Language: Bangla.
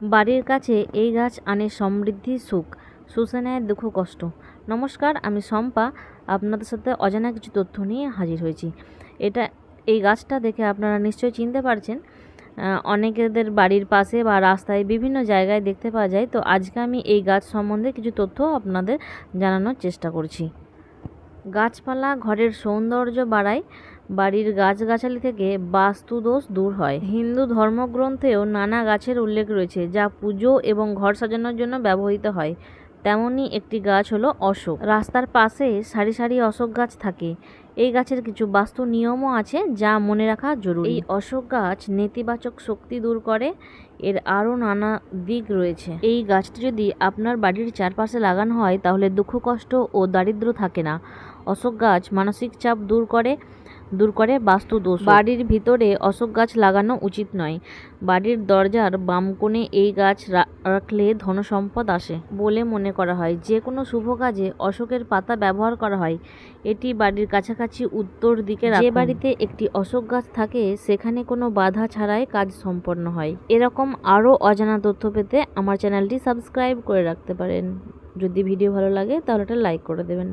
বাড়ির কাছে এই গাছ আনে সমৃদ্ধি সুখ, শুষে নেয় দুঃখ কষ্ট। নমস্কার, আমি শম্পা আপনাদের সাথে অজানা কিছু তথ্য নিয়ে হাজির হয়েছি। এই গাছটা দেখে আপনারা নিশ্চয়ই চিনতে পারছেন। অনেকেদের বাড়ির পাশে বা রাস্তায় বিভিন্ন জায়গায় দেখতে পাওয়া যায়। তো আজকে আমি এই গাছ সম্বন্ধে কিছু তথ্য আপনাদের জানানোর চেষ্টা করছি। গাছপালা ঘরের সৌন্দর্য বাড়ায়, বাড়ির গাছগাছালি থেকে বাস্তুদোষ দূর হয়। হিন্দু ধর্মগ্রন্থেও নানা গাছের উল্লেখ রয়েছে যা পুজো এবং ঘর সাজানোর জন্য ব্যবহৃত হয়। তেমনই একটি গাছ হলো অশোক। রাস্তার পাশে সারি সারি অশোক গাছ থাকে। এই গাছের কিছু বাস্তু নিয়মও আছে যা মনে রাখা জরুরি। এই অশোক গাছ নেতিবাচক শক্তি দূর করে। এর আরও নানা দিক রয়েছে। এই গাছটি যদি আপনার বাড়ির চারপাশে লাগানো হয় তাহলে দুঃখ কষ্ট ও দারিদ্র থাকে না। অশোক গাছ মানসিক চাপ দূর করে বাস্তু দোষ। বাড়ির ভিতরে অশোক গাছ লাগানো উচিত নয়। বাড়ির দরজার বাম কোণে এই গাছ রাখলে ধনসম্পদ আসে বলে মনে করা হয়। যে কোনো শুভ কাজে অশোকের পাতা ব্যবহার করা হয়। এটি বাড়ির কাছাকাছি উত্তর দিকে রাখুন। যে বাড়িতে একটি অশোক গাছ থাকে সেখানে কোনো বাধা ছাড়াই কাজ সম্পন্ন হয়। এরকম আরও অজানা তথ্য পেতে আমার চ্যানেলটি সাবস্ক্রাইব করে রাখতে পারেন। যদি ভিডিও ভালো লাগে তাহলে একটা লাইক করে দেবেন।